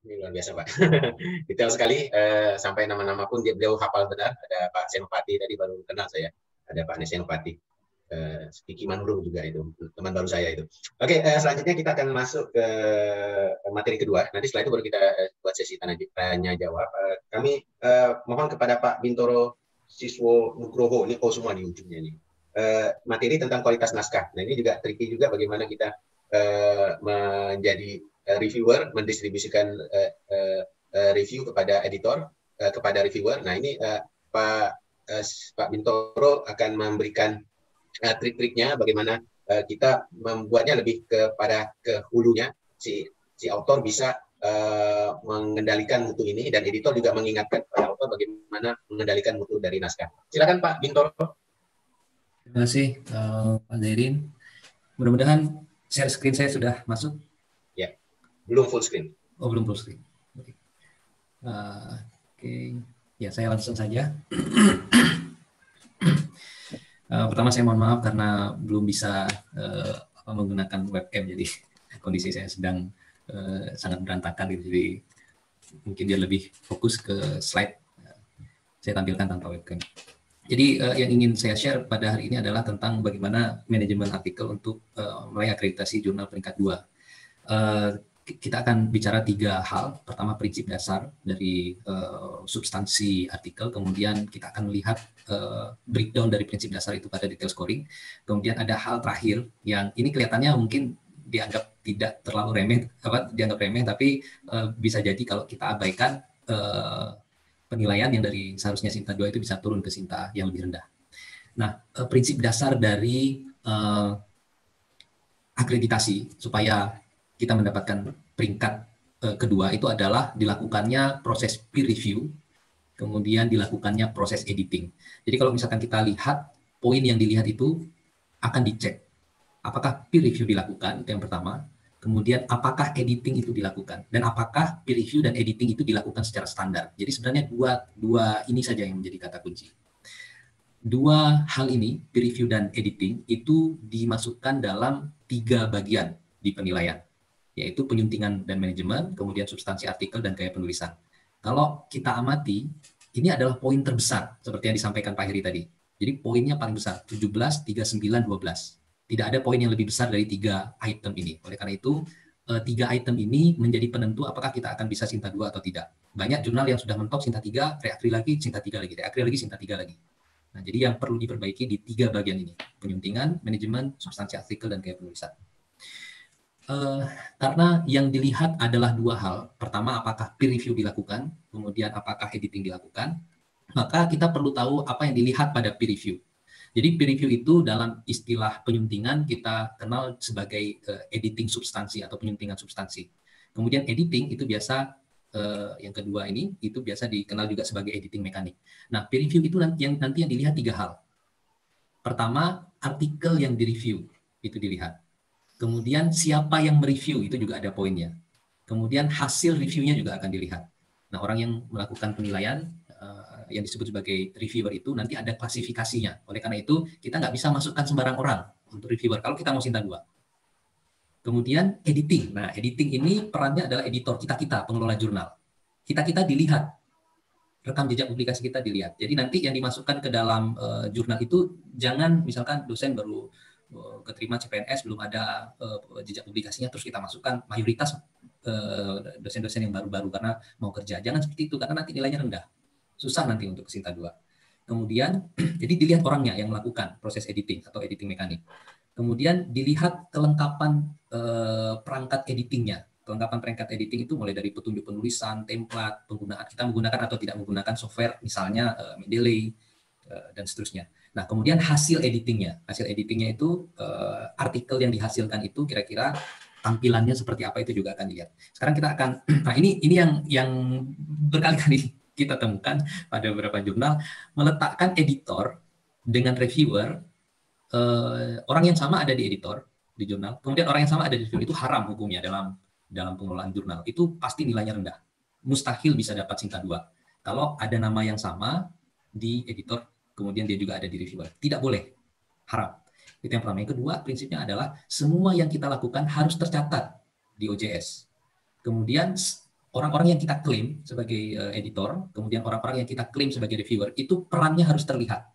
Ini luar biasa, Pak. Detail sekali, sampai nama-nama pun beliau hafal benar. Ada Pak Senopati tadi baru kenal saya. Ada Pak Senopati. Kiki Manurung juga itu, teman baru saya itu. Oke, selanjutnya kita akan masuk ke materi kedua. Nanti setelah itu baru kita buat sesi tanya jawab. Kami mohon kepada Pak Bintoro Siswo Nugroho, ini semua di ujungnya nih. Materi tentang kualitas naskah. Nah, ini juga tricky juga bagaimana kita menjadi reviewer, mendistribusikan review kepada editor, kepada reviewer. Nah, ini Pak Bintoro akan memberikan trik-triknya bagaimana kita membuatnya lebih kepada ke hulunya, si author bisa mengendalikan mutu ini, dan editor juga mengingatkan kepada author bagaimana mengendalikan mutu dari naskah. Silakan Pak Bintoro. Terima kasih Pak Zairin. Mudah-mudahan share screen saya sudah masuk. Ya, belum full screen. Oh, belum full screen. Oke. Ya, saya langsung saja. Pertama saya mohon maaf karena belum bisa menggunakan webcam, jadi kondisi saya sedang sangat berantakan gitu, jadi mungkin dia lebih fokus ke slide saya tampilkan tanpa webcam. Jadi yang ingin saya share pada hari ini adalah tentang bagaimana manajemen artikel untuk meraih akreditasi jurnal peringkat 2. Kita akan bicara 3 hal. Pertama, prinsip dasar dari substansi artikel. Kemudian kita akan melihat breakdown dari prinsip dasar itu pada detail scoring. Kemudian ada hal terakhir yang ini kelihatannya mungkin dianggap tidak terlalu remeh, dianggap remeh, tapi bisa jadi kalau kita abaikan penilaian yang dari seharusnya Sinta 2 itu bisa turun ke Sinta yang lebih rendah. Nah, prinsip dasar dari akreditasi supaya kita mendapatkan peringkat kedua itu adalah dilakukannya proses peer review, kemudian dilakukannya proses editing. Jadi kalau misalkan kita lihat, poin yang dilihat itu akan dicek. Apakah peer review dilakukan, itu yang pertama. Kemudian apakah editing itu dilakukan, dan apakah peer review dan editing itu dilakukan secara standar. Jadi sebenarnya dua ini saja yang menjadi kata kunci. Dua hal ini, peer review dan editing, itu dimasukkan dalam 3 bagian di penilaian, yaitu penyuntingan dan manajemen, kemudian substansi artikel, dan gaya penulisan. Kalau kita amati, ini adalah poin terbesar, seperti yang disampaikan Pak Heri tadi. Jadi poinnya paling besar, 17, 39, 12. Tidak ada poin yang lebih besar dari 3 item ini. Oleh karena itu, 3 item ini menjadi penentu apakah kita akan bisa Sinta 2 atau tidak. Banyak jurnal yang sudah mentok Sinta 3, reakri lagi, Sinta 3 lagi, reakri lagi, Sinta 3 lagi. Nah, jadi yang perlu diperbaiki di 3 bagian ini, penyuntingan, manajemen, substansi artikel, dan gaya penulisan. Karena yang dilihat adalah 2 hal. Pertama, apakah peer review dilakukan, kemudian apakah editing dilakukan, maka kita perlu tahu apa yang dilihat pada peer review. Jadi peer review itu dalam istilah penyuntingan kita kenal sebagai editing substansi atau penyuntingan substansi. Kemudian editing itu biasa, yang kedua ini, itu biasa dikenal juga sebagai editing mekanik. Nah, peer review itu nanti yang dilihat 3 hal. Pertama, artikel yang direview itu dilihat. Kemudian siapa yang mereview itu juga ada poinnya. Kemudian hasil reviewnya juga akan dilihat. Nah, orang yang melakukan penilaian yang disebut sebagai reviewer itu nanti ada klasifikasinya. Oleh karena itu, kita nggak bisa masukkan sembarang orang untuk reviewer kalau kita mau Sinta 2. Kemudian editing. Nah, editing ini perannya adalah editor, kita pengelola jurnal. Kita dilihat. Rekam jejak publikasi kita dilihat. Jadi nanti yang dimasukkan ke dalam jurnal itu jangan misalkan dosen baru keterima CPNS, belum ada jejak publikasinya, terus kita masukkan mayoritas dosen-dosen yang baru-baru karena mau kerja. Jangan seperti itu, karena nanti nilainya rendah. Susah nanti untuk ke Sinta 2. Kemudian, jadi dilihat orangnya yang melakukan proses editing atau editing mekanik. Kemudian dilihat kelengkapan perangkat editingnya. Kelengkapan perangkat editing itu mulai dari petunjuk penulisan, template, kita menggunakan atau tidak menggunakan software, misalnya Mendeley, dan seterusnya. Nah, kemudian hasil editingnya. Hasil editingnya itu, artikel yang dihasilkan itu kira-kira tampilannya seperti apa itu juga akan dilihat. Sekarang kita akan, nah ini yang berkali-kali kita temukan pada beberapa jurnal, meletakkan editor dengan reviewer, orang yang sama ada di editor di jurnal, kemudian orang yang sama ada di reviewer, itu haram hukumnya dalam pengelolaan jurnal. Itu pasti nilainya rendah. Mustahil bisa dapat Sinta 2. Kalau ada nama yang sama di editor, kemudian dia juga ada di reviewer. Tidak boleh. Haram. Itu yang pertama. Yang kedua, prinsipnya adalah semua yang kita lakukan harus tercatat di OJS. Kemudian orang-orang yang kita klaim sebagai editor, kemudian orang-orang yang kita klaim sebagai reviewer, itu perannya harus terlihat.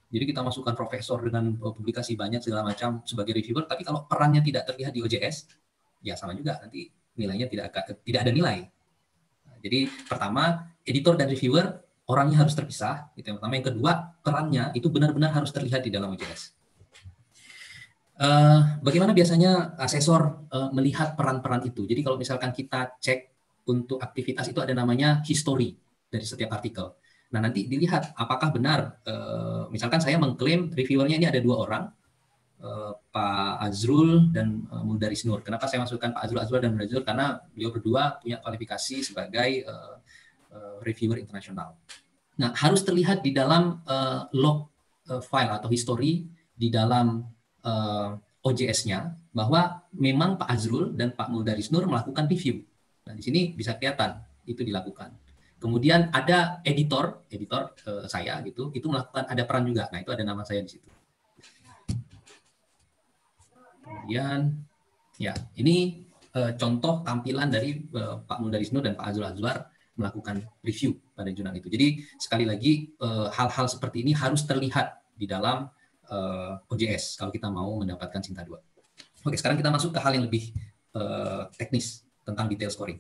Jadi kita masukkan profesor dengan publikasi banyak segala macam sebagai reviewer, tapi kalau perannya tidak terlihat di OJS, ya sama juga, nanti nilainya tidak ada nilai. Jadi pertama, editor dan reviewer orangnya harus terpisah. Itu yang pertama. Yang kedua, perannya itu benar-benar harus terlihat di dalam OJS. Bagaimana biasanya asesor melihat peran-peran itu? Jadi kalau misalkan kita cek untuk aktivitas itu ada namanya history dari setiap artikel. Nah nanti dilihat apakah benar, misalkan saya mengklaim reviewernya ini ada 2 orang, Pak Azrul dan Muldaris Nur. Kenapa saya masukkan Pak Azrul dan Muldaris Nur? Karena beliau berdua punya kualifikasi sebagai reviewer internasional. Nah harus terlihat di dalam log file atau history di dalam OJS-nya bahwa memang Pak Azrul dan Pak Muldaris Nur melakukan review. Nah, di sini bisa kelihatan itu dilakukan. Kemudian ada editor saya gitu, itu melakukan ada peran juga. Nah, itu ada nama saya di situ. Kemudian ya, ini contoh tampilan dari Pak Muldaris Nur dan Pak Azrul Azwar melakukan review pada jurnal itu. Jadi sekali lagi hal-hal seperti ini harus terlihat di dalam OJS kalau kita mau mendapatkan Sinta 2. Oke, sekarang kita masuk ke hal yang lebih teknis tentang detail scoring.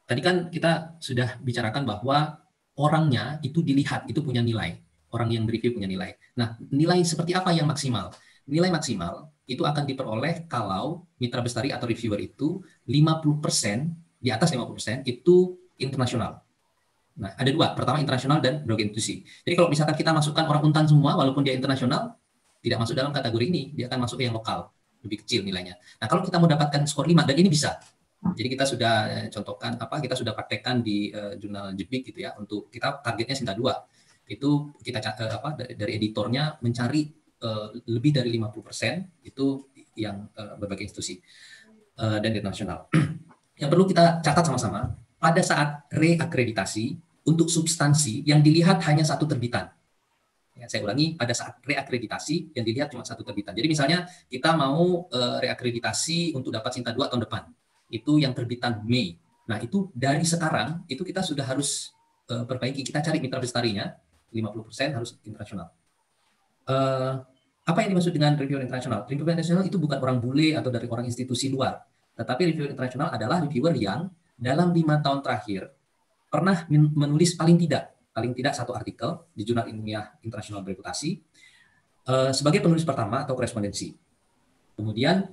Tadi kan kita sudah bicarakan bahwa orangnya itu dilihat, itu punya nilai. Orang yang mereview punya nilai. Nah, nilai seperti apa yang maksimal? Nilai maksimal itu akan diperoleh kalau mitra bestari atau reviewer itu 50%, di atas 50% itu internasional. Nah, ada 2. Pertama internasional dan berorganisasi. Jadi kalau misalkan kita masukkan orang Untan semua, walaupun dia internasional, tidak masuk dalam kategori ini, dia akan masuk ke yang lokal, lebih kecil nilainya. Nah, kalau kita mau dapatkan skor 5, dan ini bisa. Jadi kita sudah contohkan, kita sudah praktekkan di jurnal JEBIK gitu ya, untuk kita targetnya Sinta 2. Itu kita dari editornya mencari lebih dari 50%, itu yang berbagai institusi dan internasional. Yang perlu kita catat sama-sama, pada saat reakreditasi, untuk substansi yang dilihat hanya 1 terbitan. Ya, saya ulangi, pada saat reakreditasi yang dilihat cuma 1 terbitan. Jadi misalnya kita mau reakreditasi untuk dapat Sinta 2 tahun depan. Itu yang terbitan Mei. Nah itu dari sekarang, itu kita sudah harus perbaiki. Kita cari mitra bestarinya, 50% harus internasional. Apa yang dimaksud dengan reviewer internasional? Reviewer internasional itu bukan orang bule atau dari orang institusi luar. Tetapi reviewer internasional adalah reviewer yang dalam 5 tahun terakhir pernah menulis paling tidak 1 artikel di jurnal ilmiah internasional bereputasi sebagai penulis pertama atau korespondensi. Kemudian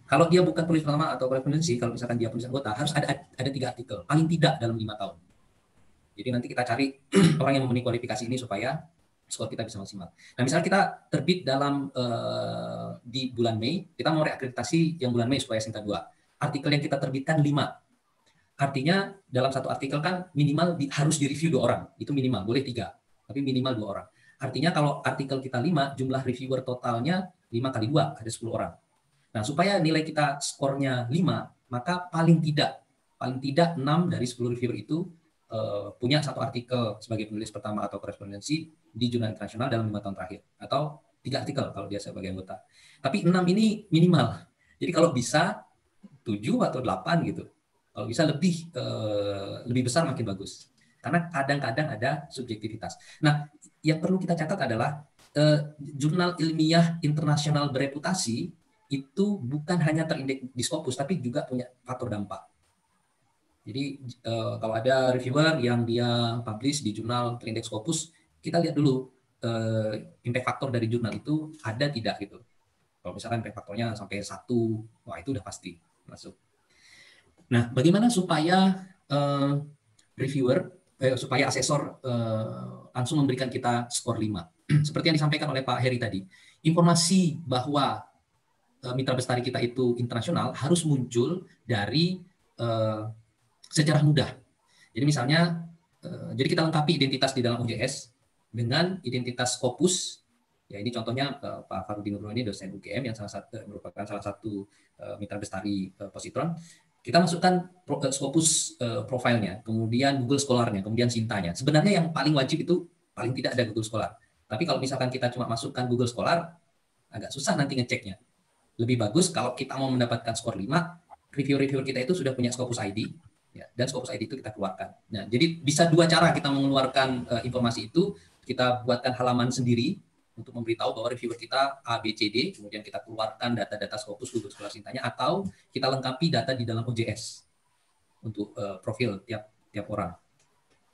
kalau dia bukan penulis pertama atau korespondensi, kalau misalkan dia penulis anggota, harus ada 3 artikel paling tidak dalam 5 tahun. Jadi nanti kita cari orang yang memenuhi kualifikasi ini supaya skor kita bisa maksimal. Nah, misalnya kita terbit dalam di bulan Mei, kita mau reakreditasi yang bulan Mei supaya Sinta 2. Artikel yang kita terbitkan 5. Artinya dalam 1 artikel kan minimal harus direview 2 orang. Itu minimal, boleh 3, tapi minimal 2 orang. Artinya kalau artikel kita 5, jumlah reviewer totalnya 5 kali 2, ada 10 orang. Nah, supaya nilai kita skornya 5, maka paling tidak 6 dari 10 reviewer itu punya 1 artikel sebagai penulis pertama atau korespondensi di jurnal internasional dalam 5 tahun terakhir. Atau 3 artikel kalau dia sebagai anggota. Tapi 6 ini minimal. Jadi kalau bisa 7 atau 8 gitu. Kalau bisa lebih besar makin bagus. Karena kadang-kadang ada subjektivitas. Nah, yang perlu kita catat adalah jurnal ilmiah internasional bereputasi itu bukan hanya terindeks di Scopus, tapi juga punya faktor dampak. Jadi kalau ada reviewer yang dia publish di jurnal terindeks Scopus, kita lihat dulu impact faktor dari jurnal itu ada tidak gitu. Kalau misalkan impact faktornya sampai 1, wah itu udah pasti masuk. Nah, bagaimana supaya supaya asesor langsung memberikan kita skor 5? Seperti yang disampaikan oleh Pak Heri tadi, informasi bahwa mitra bestari kita itu internasional harus muncul dari sejarah mudah. Jadi misalnya, jadi kita lengkapi identitas di dalam OJS dengan identitas Scopus. Ya ini contohnya Pak Farudin Nugroho ini dosen UGM yang merupakan salah satu mitra bestari positron. Kita masukkan Scopus profilnya, kemudian Google Scholar-nya, kemudian Sintanya. Sebenarnya yang paling wajib itu paling tidak ada Google Scholar. Tapi kalau misalkan kita cuma masukkan Google Scholar, agak susah nanti ngeceknya. Lebih bagus kalau kita mau mendapatkan skor 5, reviewer kita itu sudah punya Scopus ID, Ya, dan Scopus ID itu kita keluarkan. Nah, jadi bisa dua cara kita mengeluarkan informasi itu. Kita buatkan halaman sendiri untuk memberitahu bahwa reviewer kita A, B, C, D, kemudian kita keluarkan data-data Scopus Google Scholar Cintanya, atau kita lengkapi data di dalam OJS untuk profil tiap orang.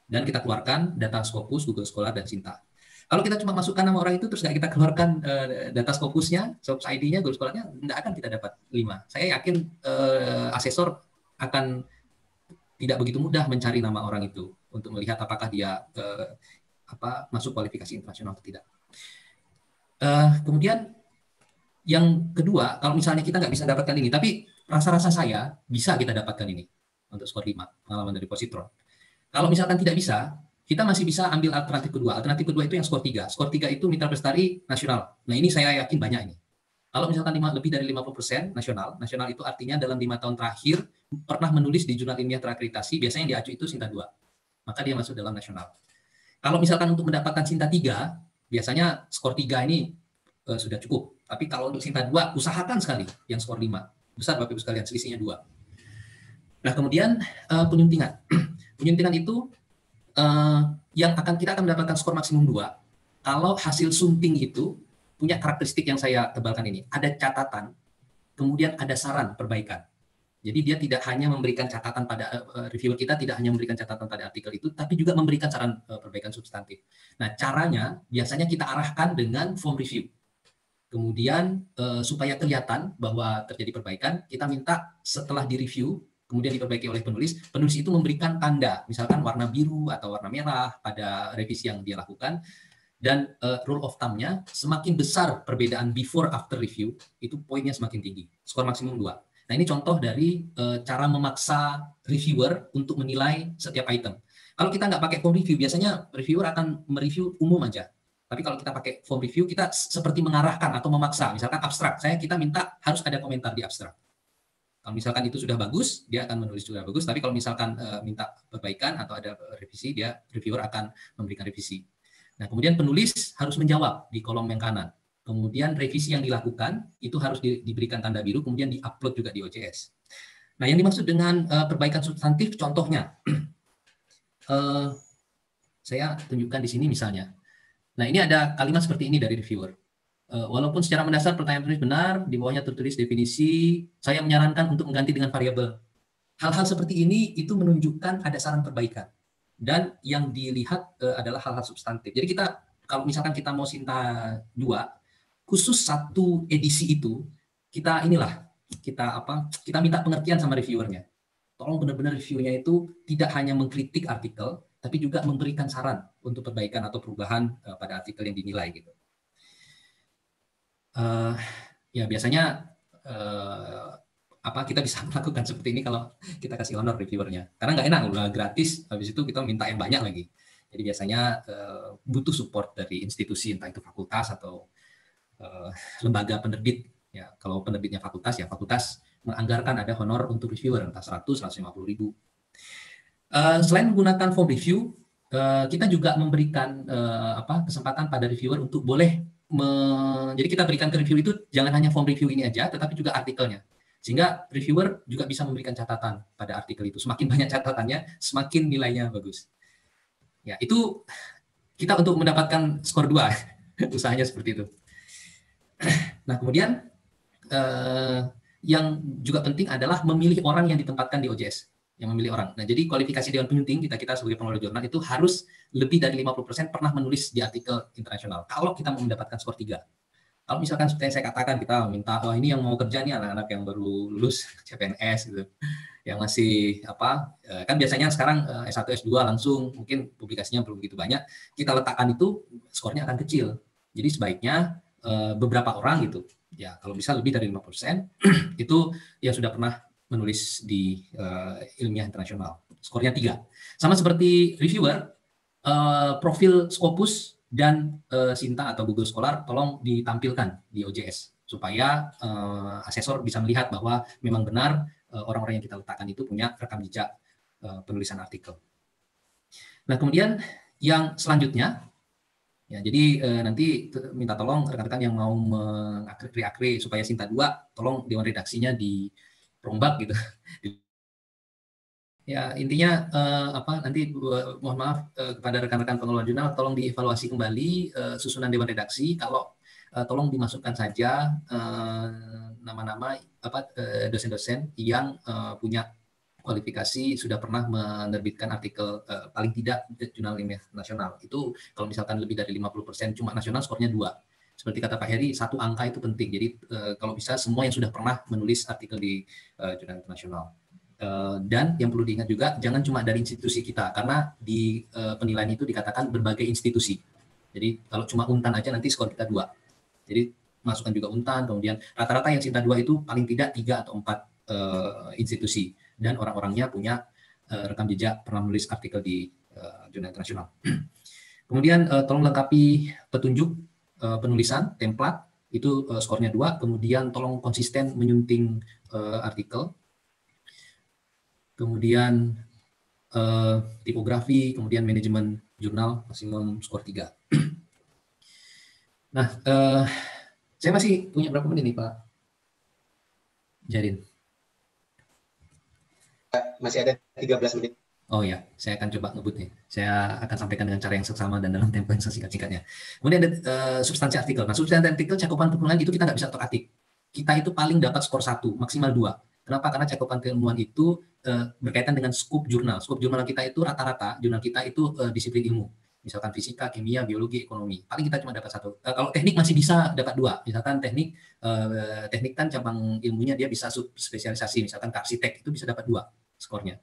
Dan kita keluarkan data Scopus, Google Scholar, dan Cinta. Kalau kita cuma masukkan nama orang itu, terus nggak kita keluarkan data Scopusnya, Scopus ID-nya, Google Scholar-nya, nggak akan kita dapat 5. Saya yakin asesor akan tidak begitu mudah mencari nama orang itu untuk melihat apakah dia masuk kualifikasi internasional atau tidak. Kemudian yang kedua, kalau misalnya kita nggak bisa dapatkan ini, tapi rasa-rasa saya bisa kita dapatkan ini untuk skor 5, pengalaman dari positron. Kalau misalkan tidak bisa, kita masih bisa ambil alternatif kedua. Alternatif kedua itu yang skor 3. Skor 3 itu Mitra Prestari nasional. Nah, ini saya yakin banyak ini. Kalau misalkan lebih dari 50% nasional itu artinya dalam 5 tahun terakhir pernah menulis di jurnal ilmiah terakreditasi, biasanya yang diacu itu Sinta 2. Maka dia masuk dalam nasional. Kalau misalkan untuk mendapatkan Sinta 3, biasanya skor 3 ini sudah cukup. Tapi kalau untuk Sinta 2, usahakan sekali yang skor 5. Besar Bapak Ibu sekalian, selisihnya 2. Nah, kemudian penyuntingan. Penyuntingan itu yang kita akan mendapatkan skor maksimum 2 kalau hasil sunting itu punya karakteristik yang saya tebalkan ini. Ada catatan, kemudian ada saran perbaikan. Jadi dia tidak hanya memberikan catatan pada reviewer kita, tidak hanya memberikan catatan pada artikel itu, tapi juga memberikan saran perbaikan substantif. Nah, caranya biasanya kita arahkan dengan form review. Kemudian supaya kelihatan bahwa terjadi perbaikan, kita minta setelah direview, kemudian diperbaiki oleh penulis itu memberikan tanda, misalkan warna biru atau warna merah pada revisi yang dia lakukan. Dan rule of thumb-nya, semakin besar perbedaan before after review, itu poinnya semakin tinggi. Skor maksimum 2. Nah, ini contoh dari cara memaksa reviewer untuk menilai setiap item. Kalau kita nggak pakai form review, biasanya reviewer akan mereview umum aja. Tapi kalau kita pakai form review, kita seperti mengarahkan atau memaksa. Misalkan abstrak, kita minta harus ada komentar di abstrak. Kalau misalkan itu sudah bagus, dia akan menulis sudah bagus. Tapi kalau misalkan minta perbaikan atau ada revisi, reviewer akan memberikan revisi. Nah, kemudian penulis harus menjawab di kolom yang kanan. Kemudian revisi yang dilakukan itu harus diberikan tanda biru, kemudian di-upload juga di OJS. Nah, yang dimaksud dengan perbaikan substantif, contohnya, saya tunjukkan di sini misalnya. Nah, ini ada kalimat seperti ini dari reviewer. Walaupun secara mendasar pertanyaan penulis benar, di bawahnya tertulis definisi, saya menyarankan untuk mengganti dengan variabel. Hal-hal seperti ini itu menunjukkan ada saran perbaikan. Dan yang dilihat adalah hal-hal substantif. Jadi kita, kalau misalkan kita mau Sinta 2, khusus satu edisi itu, kita minta pengertian sama reviewernya. Tolong benar-benar reviewernya itu tidak hanya mengkritik artikel, tapi juga memberikan saran untuk perbaikan atau perubahan pada artikel yang dinilai gitu. Ya biasanya kita bisa melakukan seperti ini kalau kita kasih honor reviewernya, karena nggak enak udah gratis, habis itu kita minta yang banyak lagi. Jadi biasanya butuh support dari institusi, entah itu fakultas atau lembaga penerbit. Ya, kalau penerbitnya fakultas, ya fakultas menganggarkan ada honor untuk reviewer, entah 100-150 ribu. Selain menggunakan form review, kita juga memberikan kesempatan pada reviewer untuk boleh jadi kita berikan ke review itu jangan hanya form review ini aja, tetapi juga artikelnya. Sehingga reviewer juga bisa memberikan catatan pada artikel itu. Semakin banyak catatannya, semakin nilainya bagus. Ya, itu kita untuk mendapatkan skor 2. Usahanya seperti itu. Nah, kemudian yang juga penting adalah memilih orang yang ditempatkan di OJS. Yang memilih orang. Nah, jadi kualifikasi Dewan Penyunting kita sebagai pengelola jurnal itu harus lebih dari 50% pernah menulis di artikel internasional. Kalau kita mau mendapatkan skor 3. Kalau misalkan seperti yang saya katakan, kita minta, ini yang mau kerja nih anak-anak yang baru lulus CPNS gitu, yang masih kan biasanya sekarang S1, S2 langsung, mungkin publikasinya belum begitu banyak, kita letakkan itu skornya akan kecil. Jadi sebaiknya beberapa orang gitu, ya kalau bisa lebih dari 50% itu yang sudah pernah menulis di ilmiah internasional. Skornya 3. Sama seperti reviewer, profil Scopus dan Sinta atau Google Scholar tolong ditampilkan di OJS supaya asesor bisa melihat bahwa memang benar orang-orang yang kita letakkan itu punya rekam jejak penulisan artikel. Nah, kemudian yang selanjutnya, ya, jadi nanti minta tolong rekan-rekan yang mau mengakri supaya Sinta 2, tolong dewan redaksinya di rombak gitu. Ya, intinya nanti mohon maaf kepada rekan-rekan pengelola jurnal, tolong dievaluasi kembali susunan dewan redaksi. Kalau tolong dimasukkan saja nama-nama dosen-dosen yang punya kualifikasi sudah pernah menerbitkan artikel paling tidak jurnal ilmiah nasional. Itu kalau misalkan lebih dari 50% cuma nasional skornya 2. Seperti kata Pak Heri, satu angka itu penting. Jadi kalau bisa semua yang sudah pernah menulis artikel di jurnal internasional. Dan yang perlu diingat juga, jangan cuma dari institusi kita, karena di penilaian itu dikatakan berbagai institusi. Jadi kalau cuma Untan aja nanti skor kita 2. Jadi masukkan juga Untan, kemudian rata-rata yang Sinta 2 itu paling tidak 3 atau 4 institusi. Dan orang-orangnya punya rekam jejak pernah menulis artikel di jurnal internasional. Kemudian tolong lengkapi petunjuk penulisan, template, itu skornya 2. Kemudian tolong konsisten menyunting artikel. Kemudian tipografi, kemudian manajemen jurnal maksimum skor 3. Nah, saya masih punya berapa menit nih Pak Jarin? Masih ada 13 menit. Oh ya, saya akan coba ngebut nih. Saya akan sampaikan dengan cara yang seksama dan dalam tempo yang sesingkat-singkatnya. Kemudian ada substansi artikel. Nah, substansi artikel cakupan penulisan itu kita nggak bisa otak-atik. Kita itu paling dapat skor 1, maksimal 2. Kenapa? Karena cakupan keilmuan itu berkaitan dengan skup jurnal. Skup jurnal kita itu rata-rata, jurnal kita itu disiplin ilmu. Misalkan fisika, kimia, biologi, ekonomi. Paling kita cuma dapat 1. Kalau teknik masih bisa dapat 2. Misalkan teknik kan cabang ilmunya dia bisa subspesialisasi. Misalkan ke arsitek itu bisa dapat 2 skornya.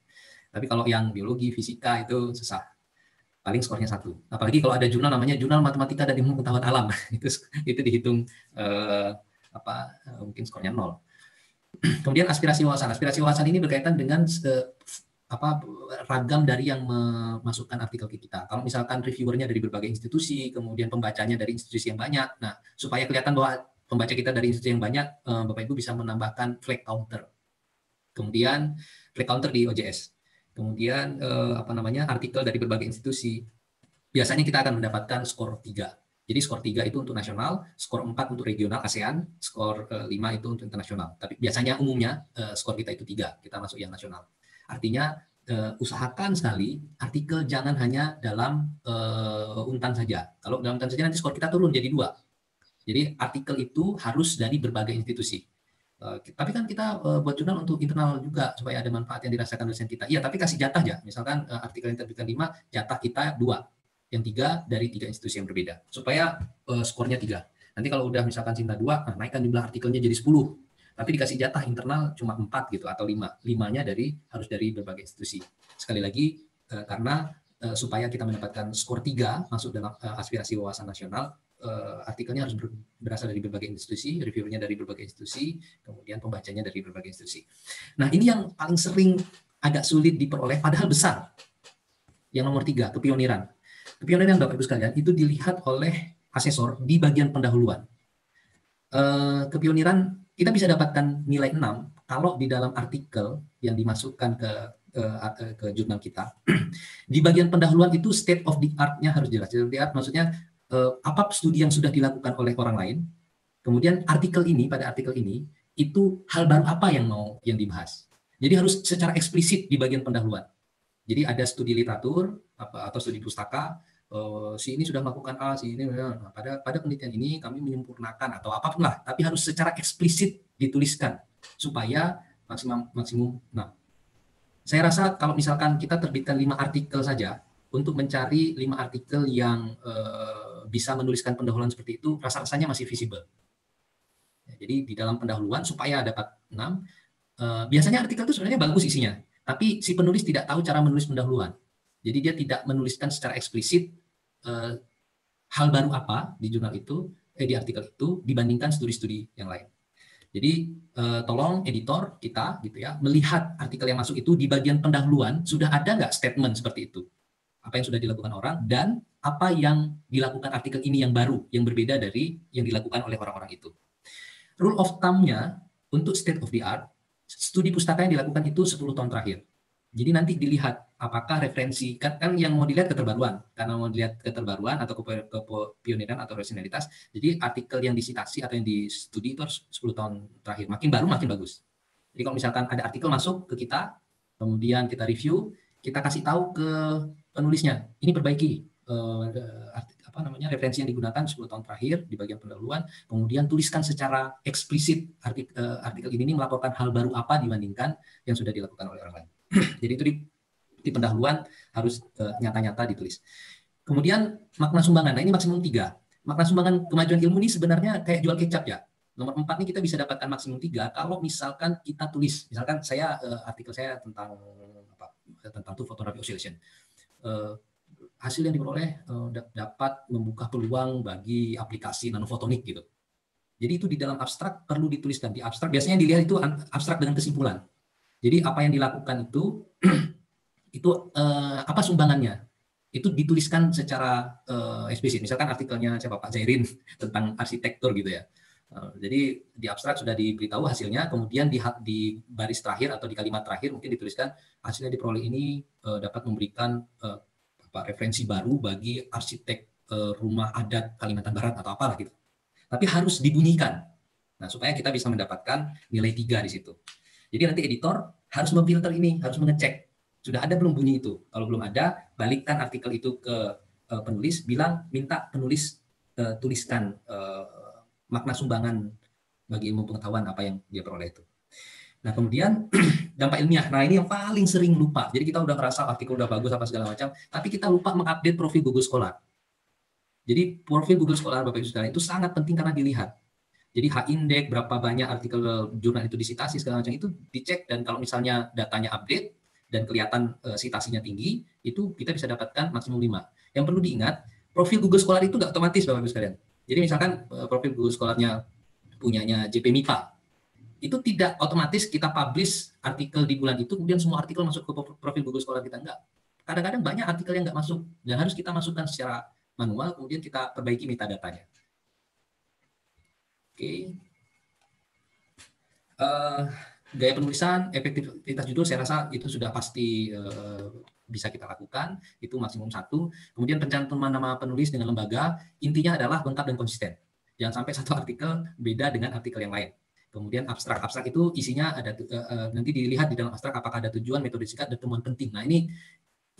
Tapi kalau yang biologi, fisika itu susah. Paling skornya 1. Apalagi kalau ada jurnal namanya Jurnal Matematika dan Ilmu Pengetahuan Alam. itu dihitung mungkin skornya 0. Kemudian aspirasi wawasan. Aspirasi wawasan ini berkaitan dengan ragam dari yang memasukkan artikel ke kita. Kalau misalkan reviewernya dari berbagai institusi, kemudian pembacanya dari institusi yang banyak. Nah, supaya kelihatan bahwa pembaca kita dari institusi yang banyak, Bapak Ibu bisa menambahkan flag counter. Kemudian flag counter di OJS. Kemudian artikel dari berbagai institusi. Biasanya kita akan mendapatkan skor 3. Jadi skor 3 itu untuk nasional, skor 4 untuk regional ASEAN, skor 5 itu untuk internasional. Tapi biasanya umumnya skor kita itu 3, kita masuk yang nasional. Artinya usahakan sekali artikel jangan hanya dalam Untan saja. Kalau dalam Untan saja nanti skor kita turun jadi 2. Jadi artikel itu harus dari berbagai institusi. Tapi kan kita buat jurnal untuk internal juga supaya ada manfaat yang dirasakan dosen kita. Iya, tapi kasih jatah ya. Misalkan artikel yang terbitkan 5, jatah kita 2. Yang 3 dari 3 institusi yang berbeda. Supaya skornya 3. Nanti kalau udah misalkan Sinta 2, naikkan jumlah artikelnya jadi 10. Tapi dikasih jatah internal cuma 4 gitu atau 5. 5-nya harus dari berbagai institusi. Sekali lagi karena supaya kita mendapatkan skor 3 masuk dalam aspirasi wawasan nasional, artikelnya harus berasal dari berbagai institusi, reviewernya dari berbagai institusi, kemudian pembacanya dari berbagai institusi. Nah, ini yang paling sering agak sulit diperoleh, padahal besar. Yang nomor 3, kepioniran. Kepioniran Bapak Ibu sekalian, itu dilihat oleh asesor di bagian pendahuluan. Kepioniran, kita bisa dapatkan nilai 6 kalau di dalam artikel yang dimasukkan ke jurnal kita, di bagian pendahuluan itu state of the art-nya harus jelas. State of the art maksudnya apa studi yang sudah dilakukan oleh orang lain, kemudian pada artikel ini itu hal baru apa yang dibahas. Jadi harus secara eksplisit di bagian pendahuluan. Jadi ada studi literatur atau studi pustaka, si ini sudah melakukan A, si ini pada penelitian ini kami menyempurnakan atau apapun lah, tapi harus secara eksplisit dituliskan supaya maksimum. Nah, saya rasa kalau misalkan kita terbitkan 5 artikel saja untuk mencari 5 artikel yang bisa menuliskan pendahuluan seperti itu, rasa-rasanya masih visible. Jadi di dalam pendahuluan supaya dapat 6, biasanya artikel itu sebenarnya bagus isinya, tapi si penulis tidak tahu cara menulis pendahuluan. Jadi dia tidak menuliskan secara eksplisit hal baru apa di jurnal itu, di artikel itu dibandingkan studi-studi yang lain. Jadi tolong editor kita gitu ya melihat artikel yang masuk itu di bagian pendahuluan sudah ada nggak statement seperti itu, apa yang sudah dilakukan orang dan apa yang dilakukan artikel ini yang baru, yang berbeda dari yang dilakukan oleh orang-orang itu. Rule of thumb-nya untuk state of the art, studi pustaka yang dilakukan itu 10 tahun terakhir. Jadi nanti dilihat apakah referensi, kan yang mau dilihat keterbaruan, karena mau dilihat keterbaruan atau kepioniran atau originalitas, jadi artikel yang disitasi atau yang di studi itu harus 10 tahun terakhir. Makin baru makin bagus. Jadi kalau misalkan ada artikel masuk ke kita, Kemudian kita review, kita kasih tahu ke penulisnya, ini perbaiki referensi yang digunakan 10 tahun terakhir di bagian pendahuluan, kemudian tuliskan secara eksplisit artikel ini melaporkan hal baru apa dibandingkan yang sudah dilakukan oleh orang lain. Jadi itu di pendahuluan harus nyata-nyata ditulis. Kemudian makna sumbangan, nah ini maksimum 3. Makna sumbangan kemajuan ilmu ini sebenarnya kayak jual kecap ya. Nomor 4 ini kita bisa dapatkan maksimum 3 kalau misalkan kita tulis, misalkan saya artikel saya tentang two photography oscillation. Hasil yang diperoleh dapat membuka peluang bagi aplikasi nanofotonik gitu. Jadi itu di dalam abstrak perlu dituliskan. Di abstrak biasanya dilihat itu abstrak dengan kesimpulan. Jadi apa yang dilakukan itu apa sumbangannya? Itu dituliskan secara eksplisit. Misalkan artikelnya siapa Pak Zairin tentang arsitektur gitu ya. Jadi di abstrak sudah diberitahu hasilnya, kemudian di baris terakhir atau di kalimat terakhir mungkin dituliskan hasilnya diperoleh ini dapat memberikan referensi baru bagi arsitek rumah adat Kalimantan Barat atau apalah gitu. Tapi harus dibunyikan. Nah, supaya kita bisa mendapatkan nilai 3 di situ. Jadi nanti editor harus memfilter ini, harus mengecek sudah ada belum bunyi itu. Kalau belum ada, balikkan artikel itu ke penulis, minta penulis tuliskan makna sumbangan bagi ilmu pengetahuan apa yang dia peroleh itu. Nah, kemudian dampak ilmiah. Nah, ini yang paling sering lupa. Jadi kita udah ngerasa artikel udah bagus apa segala macam, tapi kita lupa mengupdate profil Google Scholar. Jadi profil Google Scholar Bapak Ibu sekalian itu sangat penting karena dilihat. Jadi H-index, berapa banyak artikel jurnal itu disitasi segala macam itu dicek, dan kalau misalnya datanya update dan kelihatan citasinya tinggi, itu kita bisa dapatkan maksimum 5. Yang perlu diingat, profil Google Scholar itu nggak otomatis Bapak Ibu sekalian. Jadi misalkan profil Google Scholar-nya punyanya JP MIPA, itu tidak otomatis kita publish artikel di bulan itu, kemudian semua artikel masuk ke profil Google Scholar kita, enggak. Kadang-kadang banyak artikel yang nggak masuk, dan harus kita masukkan secara manual, kemudian kita perbaiki metadatanya. Oke. Gaya penulisan, efektivitas judul, saya rasa itu sudah pasti bisa kita lakukan, itu maksimum 1. Kemudian pencantuman nama penulis dengan lembaga, intinya adalah lengkap dan konsisten. Jangan sampai satu artikel beda dengan artikel yang lain. Kemudian abstrak itu isinya ada nanti dilihat di dalam abstrak apakah ada tujuan, metode singkat, dan temuan penting. Nah ini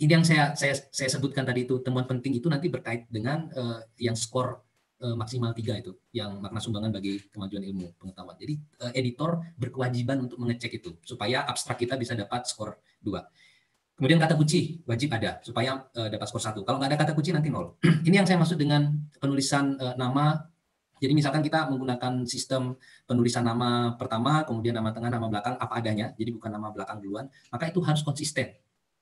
yang saya sebutkan tadi itu, temuan penting itu nanti berkait dengan yang skor maksimal 3 itu, yang makna sumbangan bagi kemajuan ilmu pengetahuan. Jadi editor berkewajiban untuk mengecek itu supaya abstrak kita bisa dapat skor 2. Kemudian kata kunci wajib ada supaya dapat skor 1. Kalau nggak ada kata kunci nanti 0. Ini yang saya maksud dengan penulisan nama. Jadi misalkan kita menggunakan sistem penulisan nama pertama, kemudian nama tengah, nama belakang, apa adanya, jadi bukan nama belakang duluan, maka itu harus konsisten.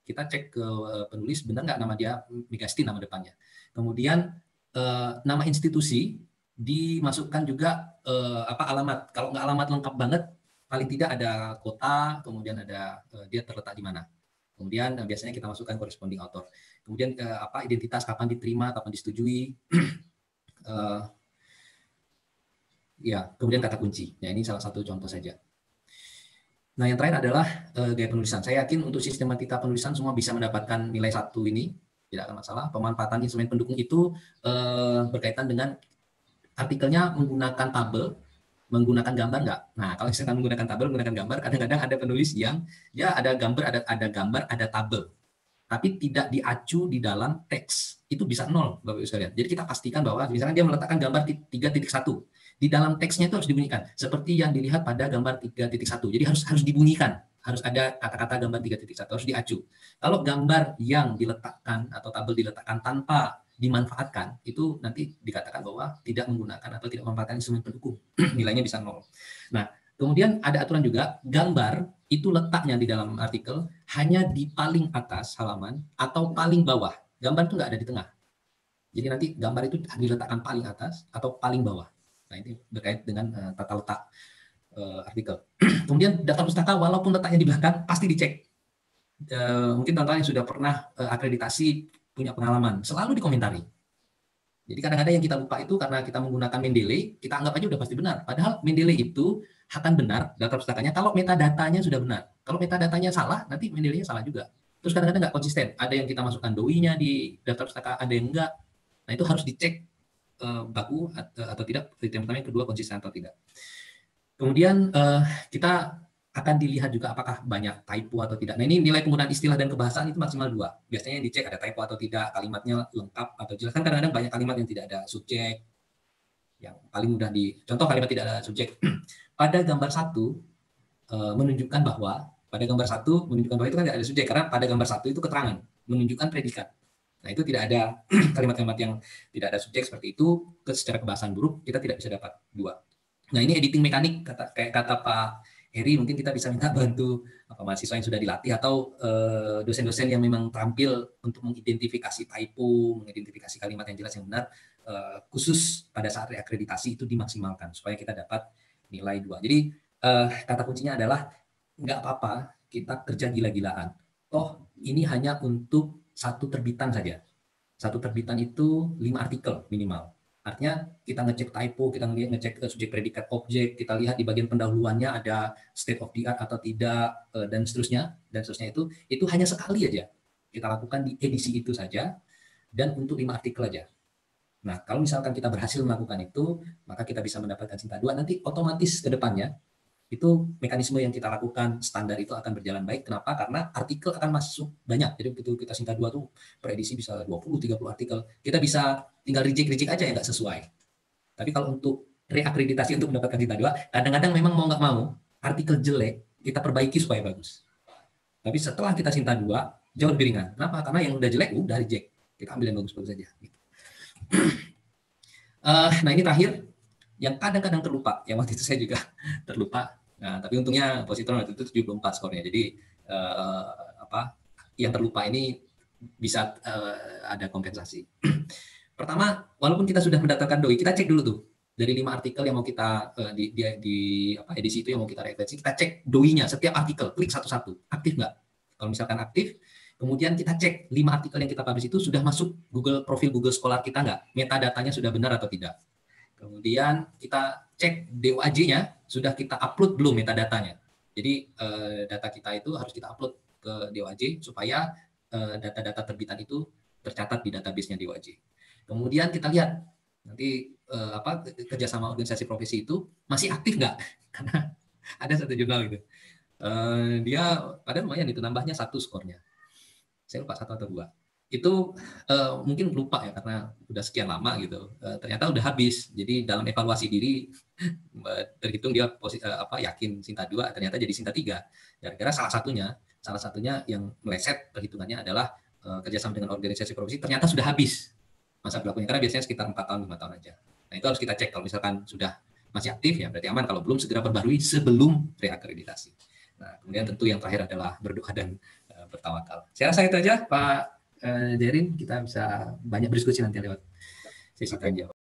Kita cek ke penulis, benar nggak nama dia Megastin nama depannya. Kemudian nama institusi dimasukkan juga alamat. Kalau nggak alamat lengkap banget, paling tidak ada kota, kemudian ada dia terletak di mana. Kemudian biasanya kita masukkan corresponding author. Kemudian identitas, kapan diterima, kapan disetujui. Ya, kemudian kata kunci. Ya, ini salah satu contoh saja. Nah, yang terakhir adalah gaya penulisan. Saya yakin untuk sistematika penulisan semua bisa mendapatkan nilai 1 ini, tidak akan masalah. Pemanfaatan instrumen pendukung itu berkaitan dengan artikelnya menggunakan tabel, menggunakan gambar nggak? Nah, kalau misalkan menggunakan tabel, menggunakan gambar, kadang-kadang ada penulis yang ya ada gambar, ada tabel, tapi tidak diacu di dalam teks. Itu bisa 0, Bapak Ibu sekalian. Jadi kita pastikan bahwa misalkan dia meletakkan gambar 3.1, di dalam teksnya itu harus dibunyikan seperti yang dilihat pada gambar 3.1. Jadi harus dibunyikan, harus ada kata-kata gambar 3.1, harus diacu. Kalau gambar yang diletakkan atau tabel diletakkan tanpa dimanfaatkan, itu nanti dikatakan bahwa tidak menggunakan atau tidak memanfaatkan instrumen pendukung. Nilainya bisa 0. Nah, kemudian ada aturan juga, gambar itu letaknya di dalam artikel hanya di paling atas halaman atau paling bawah. Gambar itu nggak ada di tengah. Jadi nanti gambar itu diletakkan paling atas atau paling bawah. Nah, ini berkait dengan tata letak artikel. Kemudian data pustaka walaupun letaknya di belakang pasti dicek. Mungkin teman-teman yang sudah pernah akreditasi punya pengalaman, selalu dikomentari. Jadi kadang-kadang yang kita lupa itu karena kita menggunakan Mendeley, kita anggap aja udah pasti benar. Padahal Mendeley itu akan benar data pustakanya kalau metadatanya sudah benar. Kalau metadatanya salah, nanti Mendeley-nya salah juga. Terus kadang-kadang nggak konsisten. Ada yang kita masukkan doi-nya di daftar pustaka, ada yang enggak. Nah, itu harus dicek baku atau tidak. Yang pertama, yang kedua konsisten atau tidak. Kemudian kita akan dilihat juga apakah banyak typo atau tidak. Nah, ini nilai penggunaan istilah dan kebahasaan itu maksimal 2. Biasanya yang dicek ada typo atau tidak, kalimatnya lengkap atau jelas. Kan kadang-kadang banyak kalimat yang tidak ada subjek. Yang paling mudah contoh kalimat tidak ada subjek. Pada gambar 1 menunjukkan bahwa itu kan tidak ada subjek, karena pada gambar 1 itu keterangan, menunjukkan predikat. Nah, itu tidak ada kalimat-kalimat yang tidak ada subjek seperti itu, secara kebahasaan buruk kita tidak bisa dapat 2. Nah, ini editing mekanik, kayak kata Pak Heri, mungkin kita bisa minta bantu mahasiswa yang sudah dilatih atau dosen-dosen yang memang terampil untuk mengidentifikasi typo, mengidentifikasi kalimat yang jelas yang benar, khusus pada saat reakreditasi itu dimaksimalkan supaya kita dapat nilai 2. Jadi kata kuncinya adalah nggak apa-apa kita kerja gila-gilaan. Toh ini hanya untuk satu terbitan saja. Satu terbitan itu 5 artikel minimal. Artinya kita ngecek typo, kita ngecek subjek predikat objek, kita lihat di bagian pendahuluannya ada state of the art atau tidak, dan seterusnya itu hanya sekali aja kita lakukan di edisi itu saja, dan untuk 5 artikel aja. Nah, kalau misalkan kita berhasil melakukan itu, maka kita bisa mendapatkan Sinta 2. Nanti otomatis ke depannya itu mekanisme yang kita lakukan standar itu akan berjalan baik. Kenapa? Karena artikel akan masuk banyak. Jadi begitu kita Sinta 2 tuh prediksi bisa 20-30 artikel. Kita bisa tinggal reject aja yang nggak sesuai. Tapi kalau untuk reakreditasi untuk mendapatkan Sinta 2, kadang-kadang memang mau nggak mau, artikel jelek kita perbaiki supaya bagus. Tapi setelah kita Sinta 2, jauh lebih ringan. Kenapa? Karena yang udah jelek, udah reject. Kita ambil yang bagus-bagus saja. Nah, ini terakhir, yang kadang-kadang terlupa, yang waktu itu saya juga terlupa. Nah, tapi untungnya positron waktu itu 74 skornya. Jadi yang terlupa ini bisa ada kompensasi. Pertama, walaupun kita sudah mendaftarkan doi, kita cek dulu tuh dari 5 artikel yang mau kita di edisi itu yang mau kita referensi, kita cek doi-nya setiap artikel, klik satu-satu, aktif nggak? Kalau misalkan aktif, kemudian kita cek 5 artikel yang kita publish itu sudah masuk profil Google Scholar kita nggak? Metadatanya sudah benar atau tidak? Kemudian kita cek DOAJ-nya, sudah kita upload belum metadatanya. Jadi data kita itu harus kita upload ke DOAJ supaya data-data terbitan itu tercatat di database-nya DOAJ. Kemudian kita lihat nanti kerjasama organisasi profesi itu masih aktif nggak? Karena ada satu jurnal gitu. Dia padahal lumayan itu nambahnya 1 skornya. Saya lupa 1 atau 2. Itu mungkin lupa ya karena udah sekian lama gitu. Ternyata udah habis. Jadi dalam evaluasi diri terhitung dia yakin Sinta 2, ternyata jadi Sinta 3. Gara-gara salah satunya yang meleset perhitungannya adalah kerjasama dengan organisasi profesi ternyata sudah habis masa berlakunya, karena biasanya sekitar 4 tahun 5 tahun aja. Nah, itu harus kita cek. Kalau misalkan sudah masih aktif ya berarti aman, kalau belum segera perbarui sebelum reakreditasi. Nah, kemudian tentu yang terakhir adalah berdoa dan bertawakal. Saya rasa itu aja Pak Jerin, kita bisa banyak berdiskusi nanti lewat sesi tanya jawab.